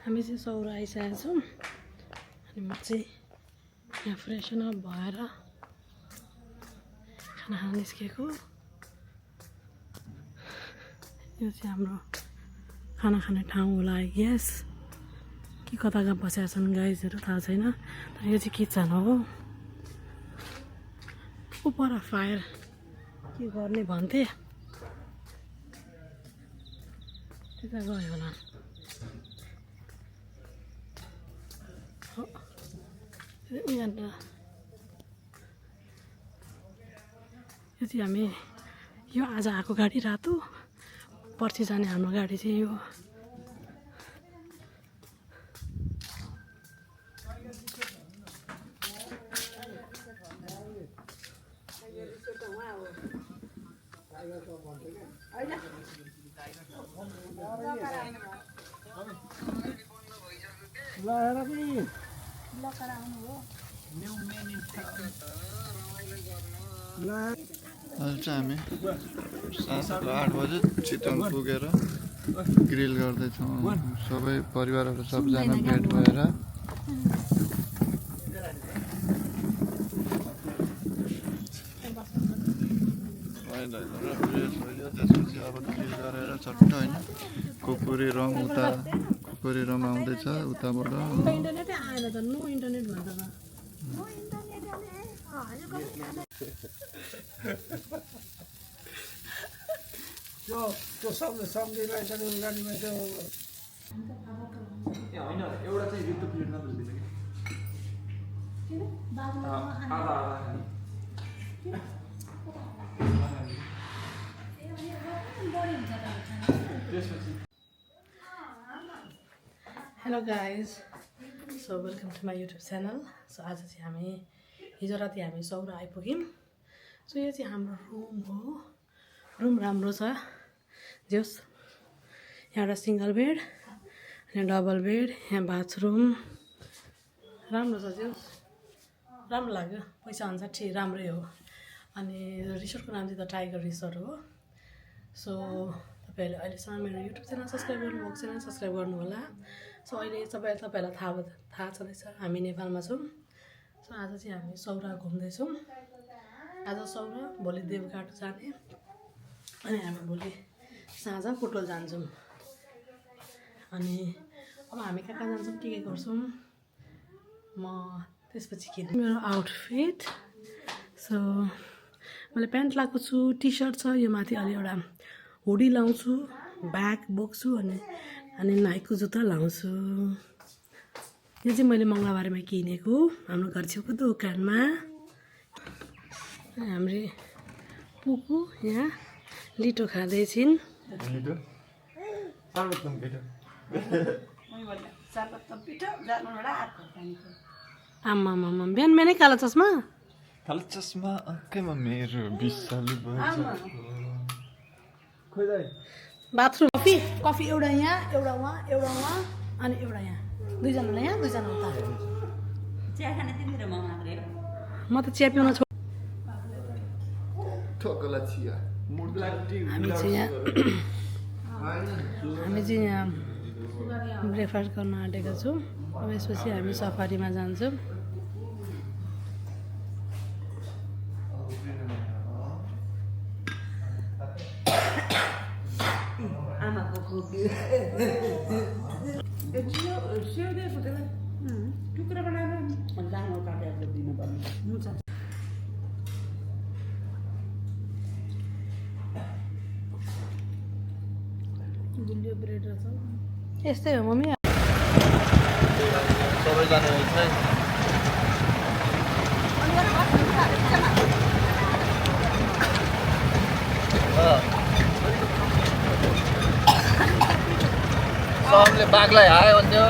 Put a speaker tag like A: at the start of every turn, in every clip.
A: हामी चाहिँ सौरा आइसकेको छौँ अनि म चाहिँ यहाँ फ्रेसन अप भएर खाना खान निस्केको। यो चाहिँ हाम्रो खाना खाने ठाउँ होला आई गेस कि कता कहाँ बसेका छन् गाइजहरू थाहा छैन। तर यो चाहिँ किचन हो। पर फायर के गर्ने भन्थे त्यता गयो होला। यो चाहिँ हामी यो आज आएको गाडी रातो पर्सि जाने हाम्रो गाडी चाहिँ यो।
B: अहिले चाहिँ हामी 7-8 बजे चितवन पुगेर ग्रिल गर्दैछौँ। सबै परिवारहरू सबजना भेट भएर त्यसपछि अब ग्रिल गरेर चट्ट होइन कुकुरी रङ आउँदैछ उताबाट।
A: इन्टरनेटै आएन त नो इन्टरनेट भन्छ त।
C: त्यो सम्झिँदा इन्टरनेट गाडीमा त्यो होइन एउटा चाहिँ युद्ध पिरियडमा बुझ्दैन कि
A: hello guys, so welcome to my YouTube channel. So आज चाहिँ हामी हिजो राति हामी सौरा आइपुग्यौँ। सो यो चाहिँ हाम्रो रुम हो। रुम राम्रो छ जोस्। यहाँ एउटा सिङ्गल बेड अनि डबल बेड, यहाँ बाथरुम राम्रो छ जोस्। राम्रो लाग्यो, पैसा अनुसार ठिक राम्रै हो। अनि रिसोर्टको नाम चाहिँ द टाइगर रिसोर्ट हो। सो तपाईँहरूले अहिलेसम्म मेरो युट्युब च्यानल सब्सक्राइब गर्नुभएको छैन, सब्सक्राइब गर्नु होला। सो अहिले तपाईँहरूलाई थाहा छँदैछ हामी नेपालमा छौँ। सो आज चाहिँ हामी सौरा घुम्दैछौँ। आज सौरा, भोलि देवघाट जाने अनि हामी भोलि साँझ पुटोल जान्छौँ। अनि अब हामी कहाँ जान्छौँ के गर्छौँ म त्यसपछि के मेरो आउटफिट। सो मैले प्यान्ट लगाएको छु, टी सर्ट छ, यो माथि अलि एउटा हुडी लाउँछु, ब्याग बोक्छु अनि नाइकको जुत्ता लाउँछु। यो चाहिँ मैले मङ्गलबारमा किनेको हाम्रो घर छेउको दोकानमा। हाम्रो पुकु यहाँ लिटो खाँदैछिन्। आमामामा बिहान बिहानै कालो चस्मा
B: अंकमा मेरो 20 साल
A: बाथरुम कफी एउटा यहाँ एउटा वहाँ अनि एउटा यहाँ, दुईजनालाई यहाँ दुईजना उता। म त चिया पिउन छोड। हामी चाहिँ यहाँ ब्रेकफास्ट गर्न आँटेका छौँ। अब यसपछि हामी सफारीमा जान्छौँ। गुलियो ब्रेड रहेछ यस्तै हो मम्मी।
B: सबैजना सबले बाघलाई हायो भन्थ्यो।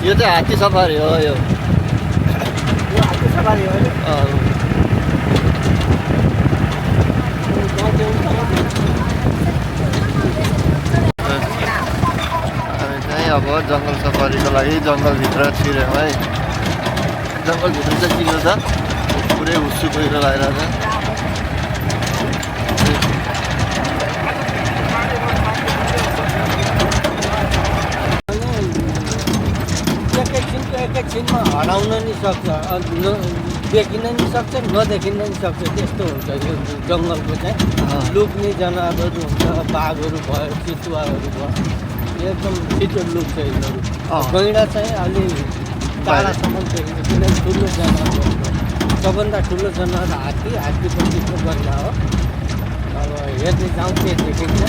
B: यो चाहिँ हात्ती सफारी हो। यो हात्ती सफारी हो। अब जङ्गल सफारीको लागि जङ्गलभित्र छिर्यौँ है। जङ्गलभित्र चाहिँ किन छ पुरै हुस्सु पहिरो लगाइरहेको छ।
D: एकछिनमा हराउन नि सक्छ देखिन नि सक्छ नदेखिन नि सक्छ त्यस्तो हुन्छ यो जङ्गलको चाहिँ लुक्ने जनावरहरू हुन्छ बाघहरू भयो चितुवाहरू भयो एकदम छिटो लुक्छ यिनीहरू गैँडा चाहिँ अलि टाढासम्म देखिन्छ किनभने ठुलो जनावर हो सबभन्दा ठुलो जनावर हात्तीपछिको गैँडा हो अब हेर्दै जाउँ के देखिन्छ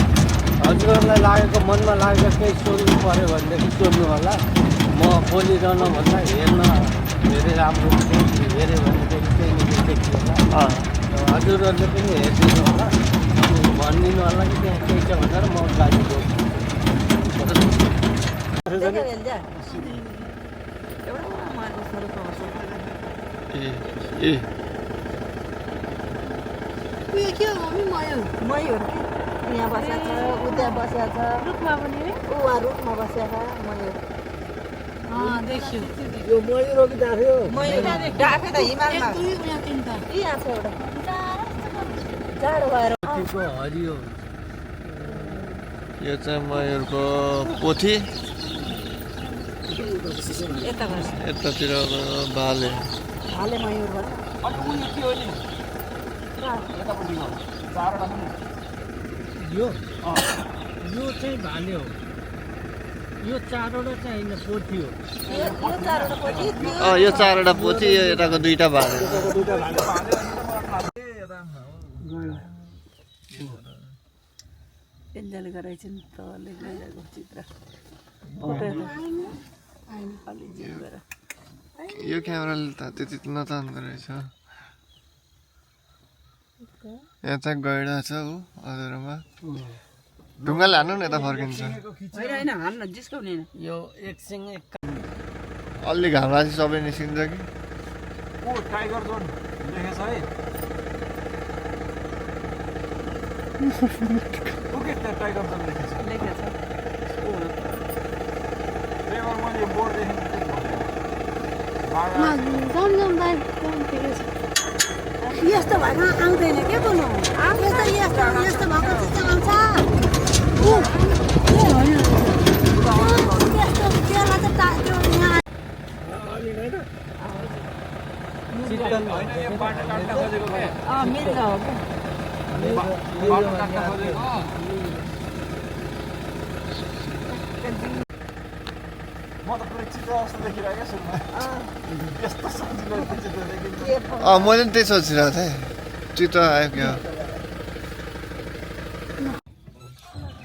D: हजुरहरूलाई लागेको मनमा लागेको केही सोध्नु पऱ्यो भनेदेखि सोध्नु होला म बोलिरहनुभन्दा हेर्न धेरै राम्रो हेऱ्यो भनेदेखि केही न केही देखियो होला हजुरहरूले पनि हेरिदिनु होला भनिदिनु होला कि त्यहाँ केही छ भनेर म गाडी बोल्छु
E: मयूर यहाँ बसेको छ उता बसेको छ रुखमा पनि रुखमा बसेको मयूर
A: देखियो
D: यो मयूर हो कि डाँफे हो
E: मयूर डाँफे त हिमालमा यहाँ छ एउटा जाडो भएर
D: हरियो
B: यो चाहिँ मयूरको पोथी यतातिर भाले
E: हाले मयूर भन्छ
D: यो चाहिँ भाले हो यो चारवटा चाहिँ होइन पोथी हो
E: यो चारवटा पछि
B: यो चारवटा पोथी यो यताको दुईटा भाले
E: पेन्जाले गराइन्छ नि तले गइरहेको चित्र अलि जिम गरेर
B: यो क्यामेराले त त्यति नतान्दो रहेछ यहाँ चाहिँ गैडा छ हो हजुरमा ढुङ्गाले हान्नु न यता फर्किन्छ
E: होइन हान्न जिस्काउने
D: यो एकछिन
B: अलि घाम रासी सबै निस्किन्छ कि
C: टाइगर जोन लेखेछ है टाइगर जोन लेखेछ
E: लेखेछ
C: मैले बोर्ड देखेँ
E: यस्तो भएन आउँदैन के बोल्नु यस्तो यस्तो यस्तो भएको
C: होइन यो बाटो काट्न खोजेको के
E: मिल्छ हो
C: बाटो काट्न खोजेको म त पुरै चित्र जस्तो देखिरहेको सुनमा यस्तो सजिलो चित्र देखिन्छ
B: मैले पनि त्यही सोचिरहेको थिएँ चित्र आयो क्या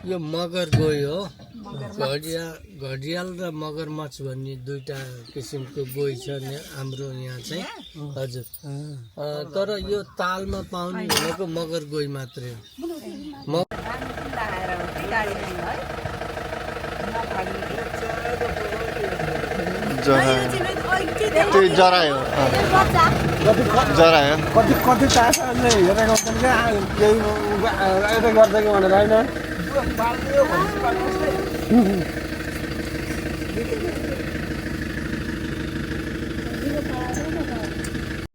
D: यो मगर गयो हो घडियाल र मगरमच्छ भन्ने दुईटा किसिमको गोही छ हाम्रो यहाँ चाहिँ हजुर तर यो तालमा पाउने भनेको मगर गोही मात्रै हो
B: त्यो जरायो जरायो
C: कति चासले हेरेको हुन्छन् क्या केही यता गर्छ कि भनेर होइन
D: यो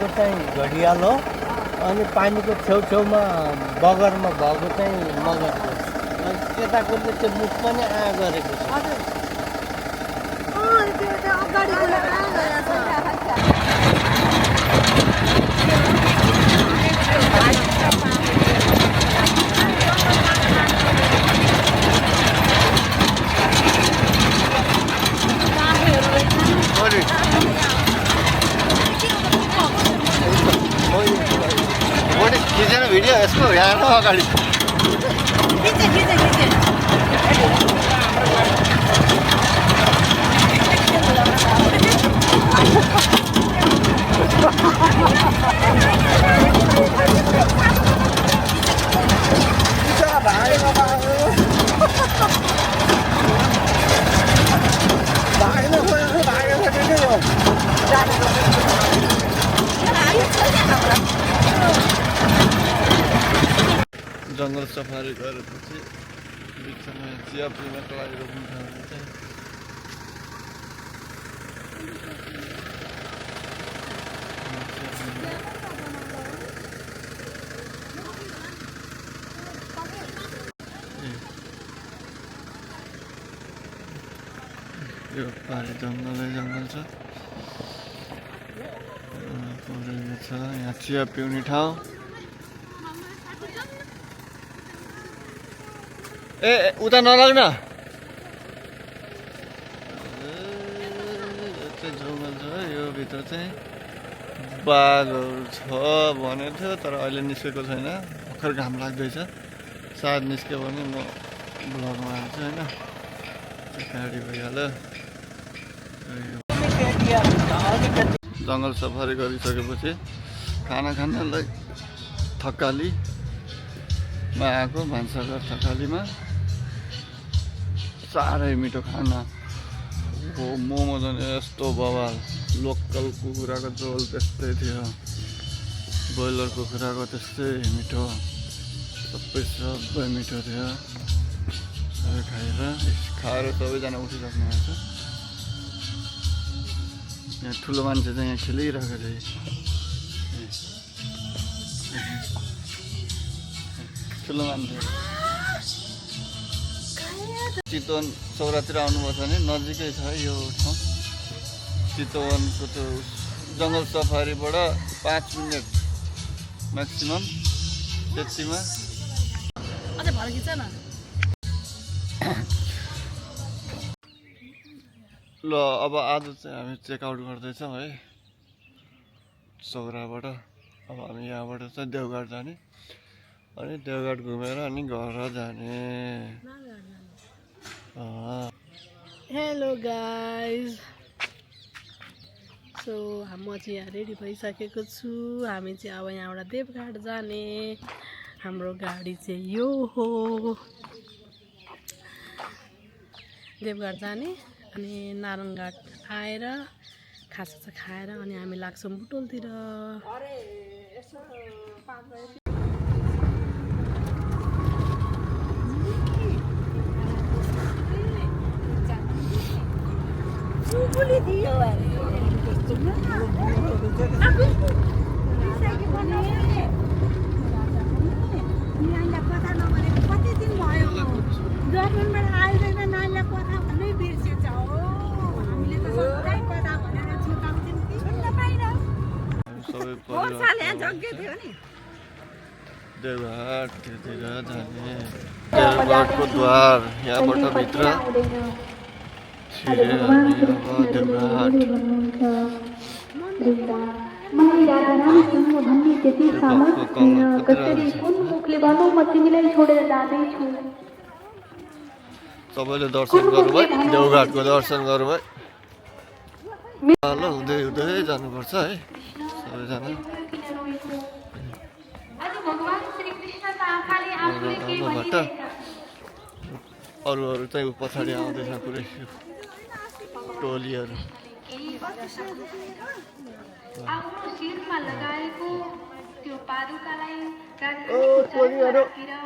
D: चाहिँ घडियाल हो अनि पानीको छेउछेउमा बगरमा भएको चाहिँ मगर हो अनि यताको त्यो मुख पनि आँ गरेको छ
B: खिचेर भिडियो यसको यहाँ अगाडि जङ्गल सफारी गरेपछि बिचमा चिया पिउनको लागि रोक्नु छ भने चाहिँ यो पारि जङ्गलै जङ्गल छ छ यहाँ चिया पिउने ठाउँ ए उता नलाग्न जङ्गल छ यो भित्र चाहिँ बाघहरू छ भनेको थियो तर अहिले निस्केको छैन भर्खर घाम लाग्दैछ सायद निस्क्यो भने म ब्लगमा हाल्छु होइन गाडी भइहाल्यो जङ्गल सफारी गरिसकेपछि खाना खानलाई थकालीमा आएको भान्साघर थकालीमा साह्रै मिठो खाना हो मोमो झन् यस्तो बवाल लोकल कुखुराको झोल त्यस्तै थियो ब्रोइलर कुखुराको त्यस्तै मिठो सबै मिठो थियो खाएर सबैजना उठिसक्नु भएको छ यहाँ ठुलो मान्छे चाहिँ यहाँ खेलिरहेको थिएँ ठुलो मान्छे चितवन सौरातिर आउनुपर्छ भने नजिकै छ यो ठाउँ चितवनको त्यो जङ्गल सफारीबाट 5 मिनट म्याक्सिमम त्यतिमा
A: अझै भर खिच्छ न
B: ल अब आज चाहिँ हामी चेकआउट गर्दैछौँ है सौराबाट अब हामी यहाँबाट चाहिँ देवघाट जाने अनि देवघाट घुमेर अनि घर जाने
A: हेलो गाइज सो म चाहिँ यहाँ रेडी भइसकेको छु हामी चाहिँ अब यहाँबाट देवघाट जाने हाम्रो गाडी चाहिँ यो हो देवघाट जाने अनि नारायणघाट आएर खाजा खाएर अनि हामी लाग्छौँ बुटोलतिर
B: देवघाटतिर जाने देवघाटको द्वार यहाँबाट भित्र छिरे हामी अब देवघाट सबैले दर्शन गर्नुभयो देवघाटको दर्शन गर्नुभयो ल हुँदै हुँदै जानुपर्छ है सबैजना अरू चाहिँ पछाडि आउँदैछ पुरै टोलीहरू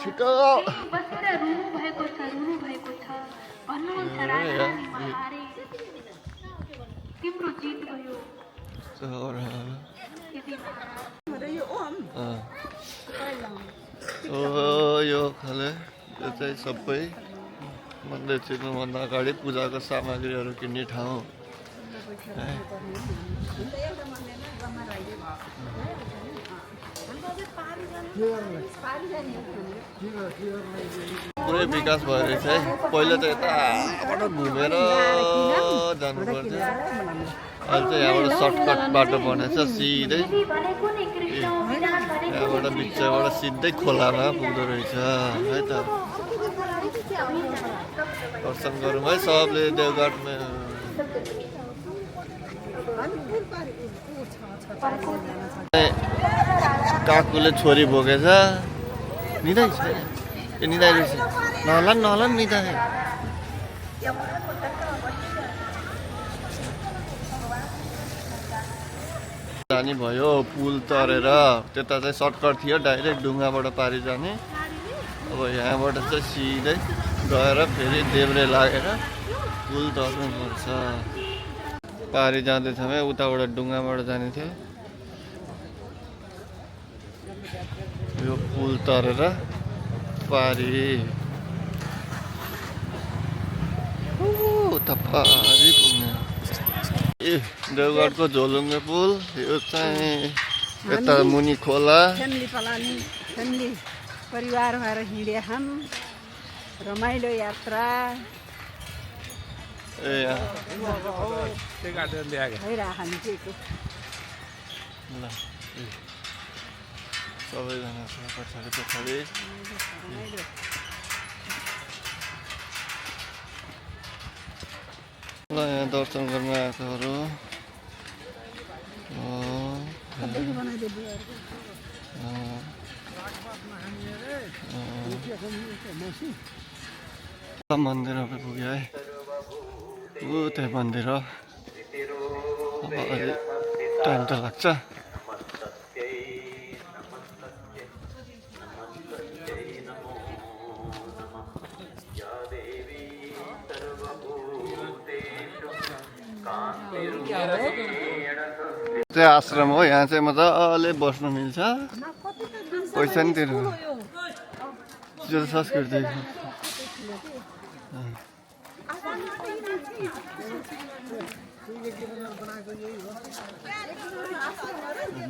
B: छिटो यो खाले यो चाहिँ सबै मन्दिर छिर्नुभन्दा अगाडि पूजाको सामग्रीहरू किन्ने ठाउँ पुरै विकास भइरहेछ है पहिला त यताबाट घुमेर जानु पर्थ्यो अहिले चाहिँ यहाँबाट सर्टकट बाटो बनेछ सिधै यहाँबाट बिचबाट सिधै खोलामा पुग्दो रहेछ है त दर्शन गरौँ है सबले देवघाटमा काकुले छोरी भोगेछ निदाइ छ ए निदाइ रहेछ नहला निदाइ जाने भयो पुल तरेर त्यता चाहिँ सर्टकट थियो डाइरेक्ट ढुङ्गाबाट पारि जाने अब यहाँबाट चाहिँ सिधै गएर फेरि देब्रे लागेर पुल तर्नुपर्छ पारि जाँदैछौँ उताबाट ढुङ्गाबाट जाने थियो यो पुल तरेर पारि उता पारि पुग्ने देवगढको झोलुङ्गे पुल यो चाहिँ यता मुनि खोला
E: फ्यामिली परिवार भएर हिँडे हम रमाइलो यात्रा
B: ल सबैजना छ पछाडि पछाडि ल यहाँ दर्शन गर्न आएकोहरू मन्दिरमा पुग्यो है ऊ त्यही मन्दिर हो अब अलि टाइम त लाग्छ चाहिँ आश्रम हो यहाँ चाहिँ मजाले बस्नु मिल्छ पैसा नि तिर्नु त्यो संस्कृति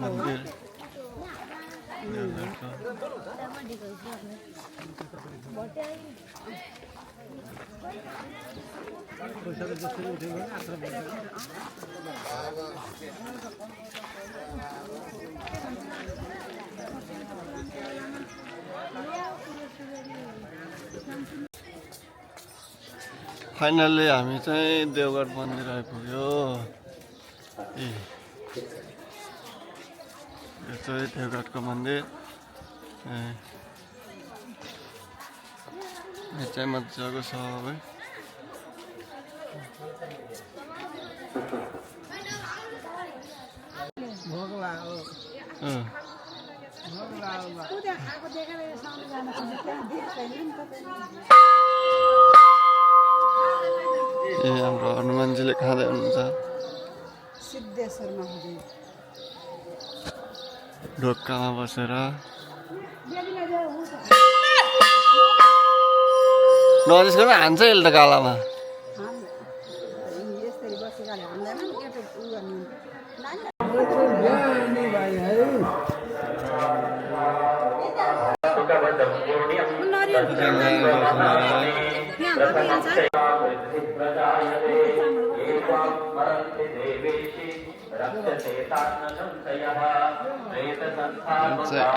B: मन्दिर फाइनल्ली हामी चाहिँ देवगढ मन्दिर आइपुग्यो यो चाहिँ देवगढको मन्दिर यो चाहिँ मजाको छ है ए हाम्रो हनुमानजीले खाँदै हुनुहुन्छ
E: सिद्धेश्वर महादेव
B: ढोकामा बसेर नजिस्कन हान्छ यसले त गालामा
E: यसरी बसेकाले हान्दैन एउटा उ गर्नु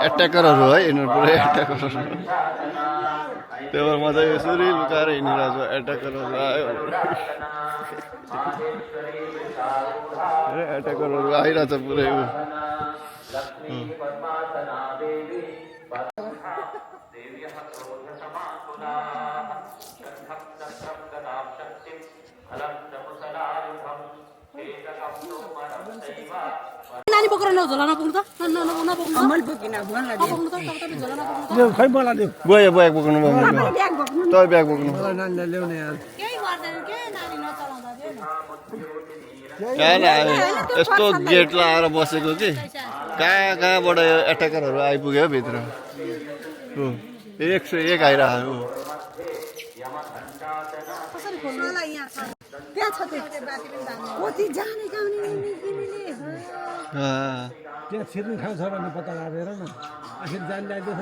B: एट्याकरहरू है यिनीहरू पुरै एट्याकरहरू त्यो भएर मजा यसरी लुकाएर हिँडिरहेको छ एट्याकरहरू आयो एट्याकरहरू आइरहेछ पुरै
A: नानी बोकेर झोला नपुग्नु त नपुग्नु
E: मैले बोकिन
A: नपुग्नु त तपाईँ झोला नपुग्नु
C: खै मलाई दियो
B: गयो ब्याग बोक्नु तपाईँ ब्याग बोक्नु
C: नानीलाई ल्याउने यार
A: केही गर्दैन के नानी नचलाउँदा चाहिँ
B: कहाँ यस्तो गेट लगाएर बसेको कि कहाँ कहाँबाट यो एट्याकरहरू आइपुग्यो भित्र हो 101 आइरहेको
C: त्यहाँ छिर्ने ठाउँ छ भने पत्ता लागेर न आखिर जान ल्याइदिएको छ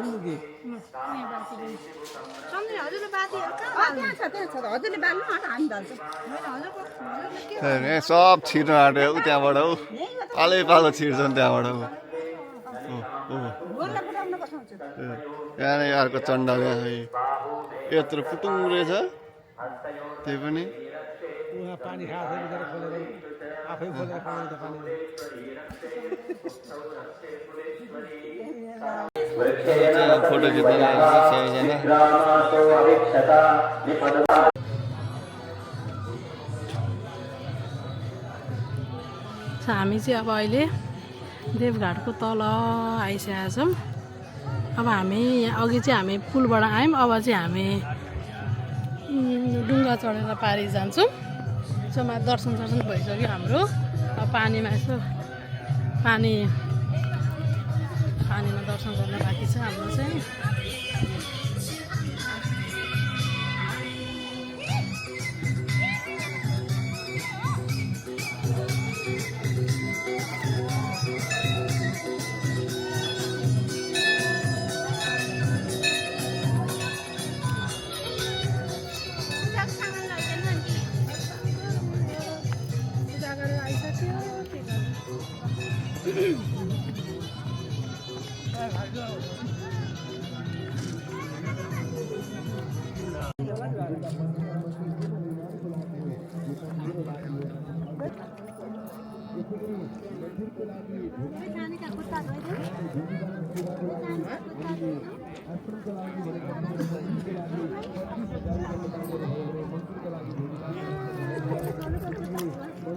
C: नि
B: सब छिर्नु आँट्यो ऊ त्यहाँबाट ऊ पालै पालो छिर्छन् त्यहाँबाट यहाँ अर्को चण्डा यत्रो पुटुङ रहेछ त्यही पनि
C: उहाँ पानी खाएको खोलेर आफै खोलेर खाने त पानी
B: फोटो खिच्न सबैजना
A: हामी चाहिँ अब अहिले देवघाटको तल आइसकेका छौँ अब हामी अघि चाहिँ हामी पुलबाट आयौँ अब चाहिँ हामी डुङ्गा चढेर पारि जान्छौँ यसोमा दर्शन भइसक्यो हाम्रो अब पानीमा यसो पानीमा दर्शन गर्न बाँकी छ हाम्रो चाहिँ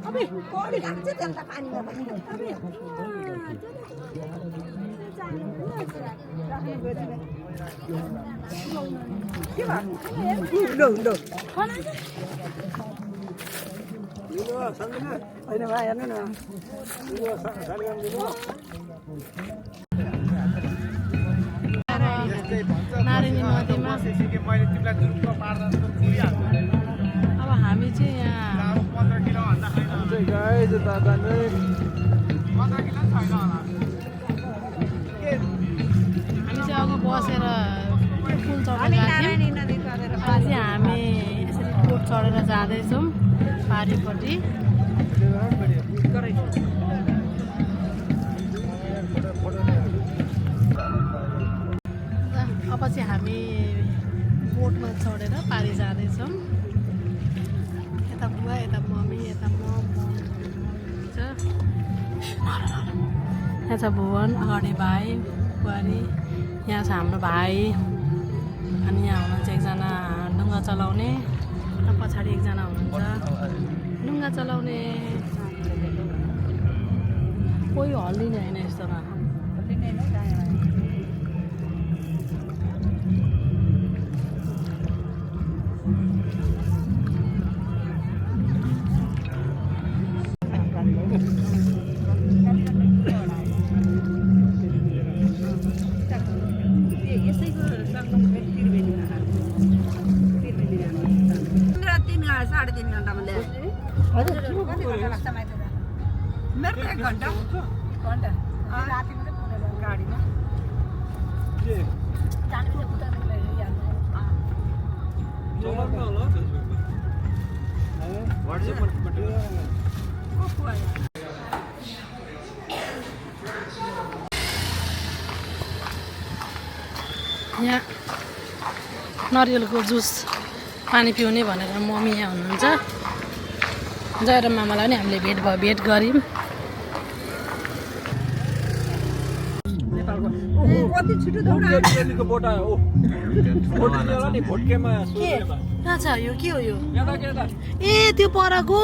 E: अबे कोडी लाग्छ त्यसलाई त पानीमा पनि अबे होइन भाइ हेर्नु न
A: नारायणी नदीमा अब हामी चाहिँ यहाँ हामी चाहिँ अघि बसेर पुल चढेर गएको थियौँ। आज चाहिँ हामी यसरी बोट चढेर जाँदैछौँ पारिपट्टि। अब चाहिँ हामी बोटमा चढेर पारि जाँदैछौँ। यता बुवा, यता मम्मी, यता म छ। यहाँ छ भुवन, अगाडि भाइ बुहारी, यहाँ छ हाम्रो भाइ, अनि यहाँ हुनुहुन्छ एकजना डुङ्गा चलाउने, र पछाडि एकजना हुनुहुन्छ डुङ्गा चलाउने। कोही हल्लिने होइन यस्तोमा।
E: मेरो 1 घन्टा गाडीमा
A: यहाँ नरिवलको जुस पानी पिउने भनेर मम्मी यहाँ हुनुहुन्छ। जय र मामालाई पनि हामीले भेट गऱ्यौँ।
E: कति छिटो दौडा
C: बोट आयो ओ बोट निकाल्नु नि भोटकेमा
A: कहाँ छ यो? के हो यो? ए त्यो परको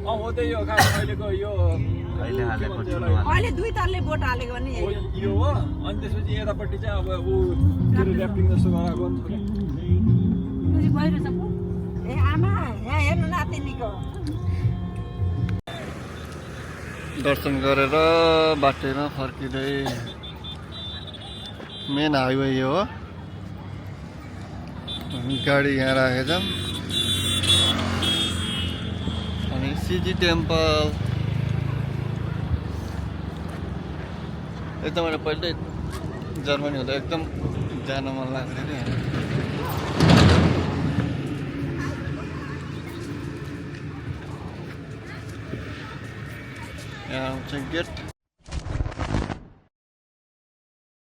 C: हो त्यही हो खास अहिलेको यो
E: अहिले 2 तलले बोट हालेको भने
C: यो हो। अनि त्यसपछि यतापट्टि चाहिँ अब ऊ ऱ्यापिङ जस्तो गराएको
E: ए आमा यहाँ हेर्नु नातिनीको
B: दर्शन गरेर बाटैमा फर्किँदै मेन हाइवे यो हो। गाडी यहाँ राखेछौँ अनि सिजी टेम्पल एकदम मैले पहिल्यै जर्मनी हुँदा एकदम जान मन लाग्थ्यो नि। यहाँ आउँछ गेट।